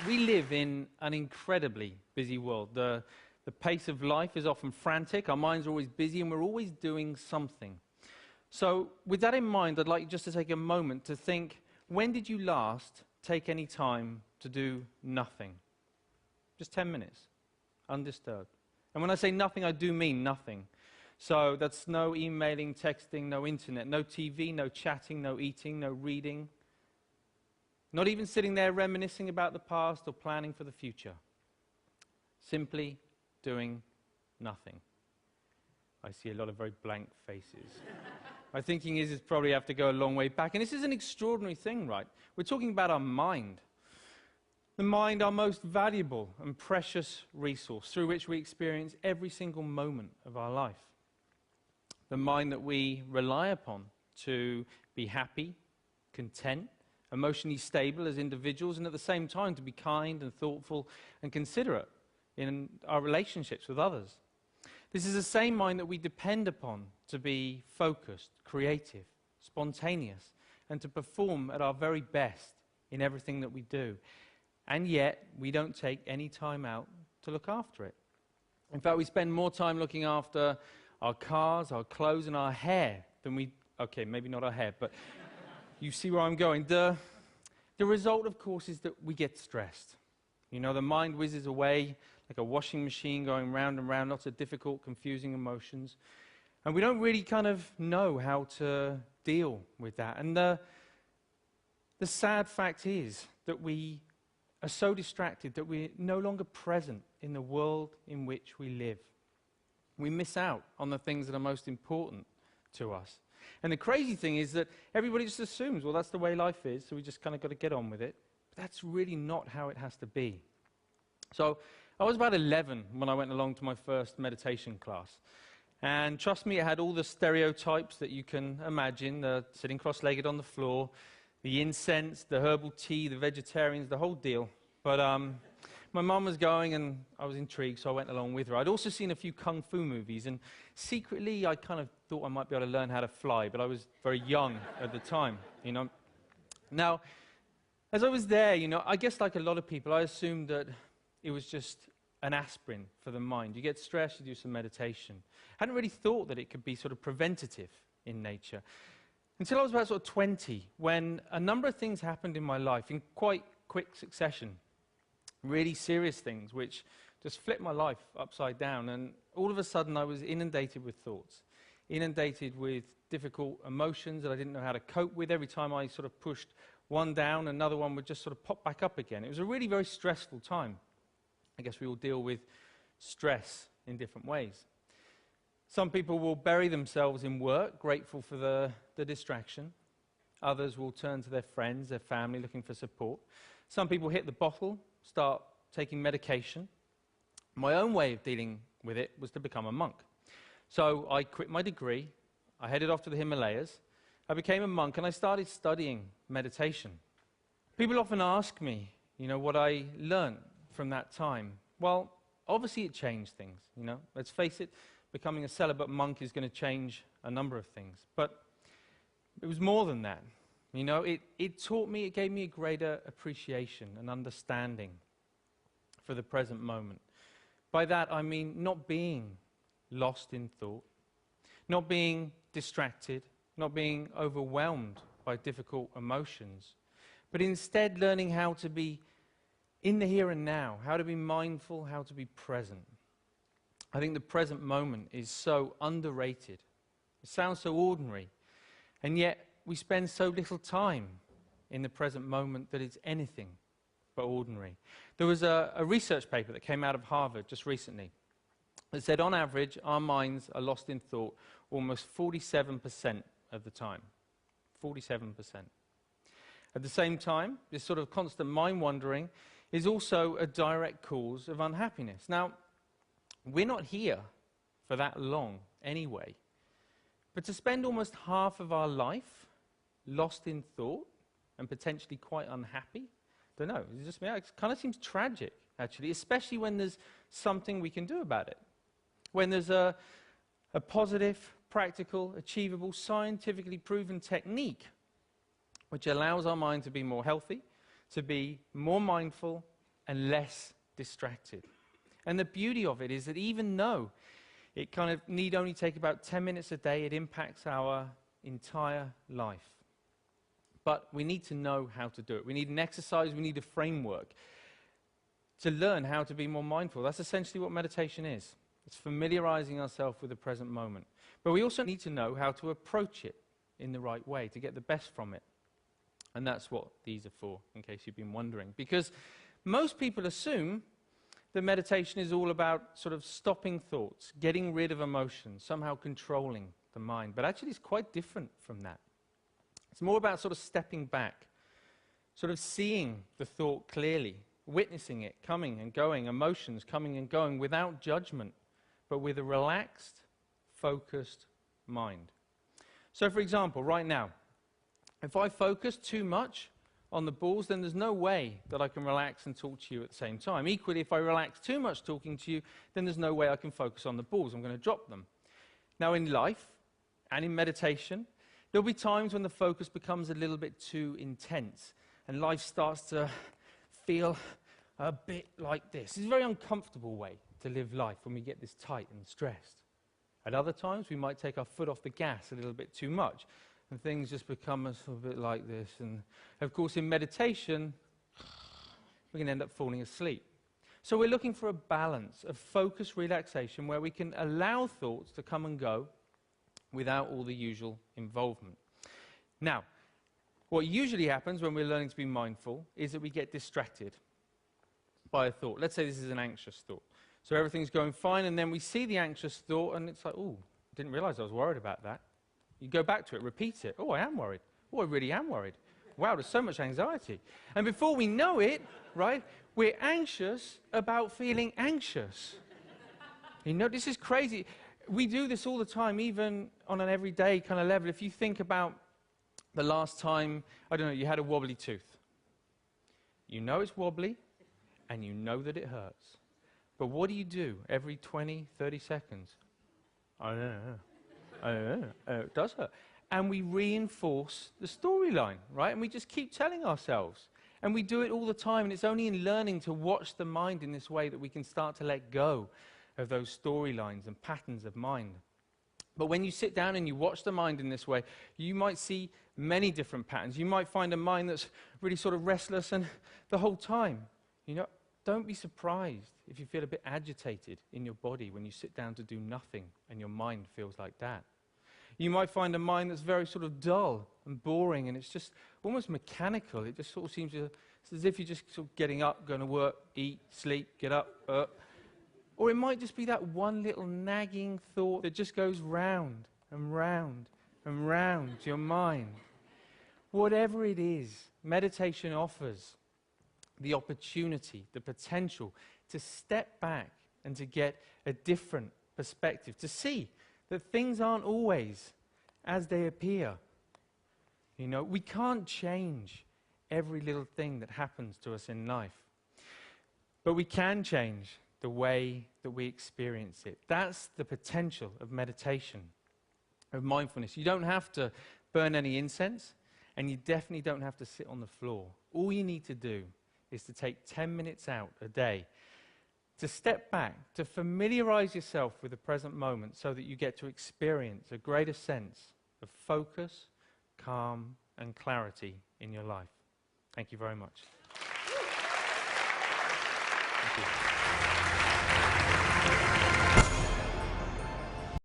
We live in an incredibly busy world. The pace of life is often frantic, our minds are always busy, and we're always doing something. So, with that in mind, I'd like you just to take a moment to think, when did you last take any time to do nothing? Just 10 minutes, undisturbed. And when I say nothing, I do mean nothing. So that's no emailing, texting, no internet, no TV, no chatting, no eating, no reading. Not even sitting there reminiscing about the past or planning for the future. Simply doing nothing. I see a lot of very blank faces. My thinking is probably have to go a long way back. And this is an extraordinary thing, right? We're talking about our mind. The mind, our most valuable and precious resource through which we experience every single moment of our life. The mind that we rely upon to be happy, content, emotionally stable as individuals, and at the same time to be kind and thoughtful and considerate in our relationships with others. This is the same mind that we depend upon to be focused, creative, spontaneous, and to perform at our very best in everything that we do. And yet, we don't take any time out to look after it. In fact, we spend more time looking after our cars, our clothes, and our hair than we... Okay, maybe not our hair, but you see where I'm going. The result, of course, is that we get stressed. You know, the mind whizzes away like a washing machine going round and round, lots of difficult, confusing emotions. And we don't really kind of know how to deal with that. And the sad fact is that we are so distracted that we're no longer present in the world in which we live. We miss out on the things that are most important to us. And the crazy thing is that everybody just assumes, well, that's the way life is, so we just kind of got to get on with it. But that's really not how it has to be. So I was about 11 when I went along to my first meditation class. And trust me, it had all the stereotypes that you can imagine, the sitting cross-legged on the floor, the incense, the herbal tea, the vegetarians, the whole deal. But my mum was going, and I was intrigued, so I went along with her. I'd also seen a few kung fu movies, and secretly I kind of thought I might be able to learn how to fly, but I was very young at the time, you know. Now, as I was there, you know, I guess like a lot of people, I assumed that it was just an aspirin for the mind. You get stressed, you do some meditation. I hadn't really thought that it could be sort of preventative in nature. Until I was about sort of 20, when a number of things happened in my life in quite quick succession. Really serious things which just flipped my life upside down, and all of a sudden I was inundated with thoughts, inundated with difficult emotions that I didn't know how to cope with. Every time I sort of pushed one down, another one would just sort of pop back up again. It was a really very stressful time. I guess we all deal with stress in different ways. Some people will bury themselves in work, grateful for the distraction. Others will turn to their friends, their family, looking for support. Some people hit the bottle, start taking medication. My own way of dealing with it was to become a monk. So I quit my degree, I headed off to the Himalayas, I became a monk, and I started studying meditation. People often ask me, you know, what I learned from that time. Well, obviously it changed things, you know. Let's face it, becoming a celibate monk is going to change a number of things. But it was more than that. You know, it taught me, it gave me a greater appreciation and understanding for the present moment. By that, I mean not being lost in thought, not being distracted, not being overwhelmed by difficult emotions, but instead learning how to be in the here and now, how to be mindful, how to be present. I think the present moment is so underrated. It sounds so ordinary, and yet we spend so little time in the present moment that it's anything but ordinary. There was a research paper that came out of Harvard just recently that said on average our minds are lost in thought almost 47% of the time. 47%. At the same time, this sort of constant mind wandering is also a direct cause of unhappiness. Now, we're not here for that long anyway, but to spend almost half of our life lost in thought and potentially quite unhappy, don't know, it's just me. It kind of seems tragic, actually, especially when there's something we can do about it. When there's a positive, practical, achievable, scientifically proven technique which allows our mind to be more healthy, to be more mindful, and less distracted. And the beauty of it is that even though it kind of need only take about 10 minutes a day, it impacts our entire life. But we need to know how to do it. We need an exercise, we need a framework to learn how to be more mindful. That's essentially what meditation is. It's familiarizing ourselves with the present moment. But we also need to know how to approach it in the right way to get the best from it. And that's what these are for, in case you've been wondering. Because most people assume that meditation is all about sort of stopping thoughts, getting rid of emotions, somehow controlling the mind. But actually it's quite different from that. It's more about sort of stepping back, sort of seeing the thought clearly, witnessing it coming and going, emotions coming and going without judgment, but with a relaxed, focused mind. So for example, right now, if I focus too much on the balls, then there's no way that I can relax and talk to you at the same time. Equally, if I relax too much talking to you, then there's no way I can focus on the balls. I'm going to drop them. Now in life and in meditation, there'll be times when the focus becomes a little bit too intense and life starts to feel a bit like this. It's a very uncomfortable way to live life when we get this tight and stressed. At other times, we might take our foot off the gas a little bit too much and things just become a little bit like this. And of course, in meditation, we can end up falling asleep. So we're looking for a balance of focused relaxation where we can allow thoughts to come and go without all the usual involvement. Now, what usually happens when we're learning to be mindful is that we get distracted by a thought. Let's say this is an anxious thought. So everything's going fine, and then we see the anxious thought, and it's like, oh, didn't realize I was worried about that. You go back to it, repeat it. Oh, I am worried. Oh, I really am worried. Wow, there's so much anxiety. And before we know it, right, we're anxious about feeling anxious. You know, this is crazy. We do this all the time, even on an everyday kind of level. If you think about the last time, I don't know, you had a wobbly tooth. You know it's wobbly, and you know that it hurts. But what do you do every 20, 30 seconds? I don't know. It does hurt. And we reinforce the storyline, right? And we just keep telling ourselves. And we do it all the time. And it's only in learning to watch the mind in this way that we can start to let go of those storylines and patterns of mind. But when you sit down and you watch the mind in this way, you might see many different patterns. You might find a mind that's really sort of restless and the whole time. You know, don't be surprised if you feel a bit agitated in your body when you sit down to do nothing and your mind feels like that. You might find a mind that's very sort of dull and boring and it's just almost mechanical. It just sort of seems it's as if you're just sort of getting up, going to work, eat, sleep, get up. Or it might just be that one little nagging thought that just goes round and round and round your mind. Whatever it is, meditation offers the opportunity, the potential to step back and to get a different perspective, to see that things aren't always as they appear. You know, we can't change every little thing that happens to us in life, but we can change the way that we experience it. That's the potential of meditation, of mindfulness. You don't have to burn any incense, and you definitely don't have to sit on the floor. All you need to do is to take 10 minutes out a day to step back, to familiarize yourself with the present moment so that you get to experience a greater sense of focus, calm, and clarity in your life. Thank you very much.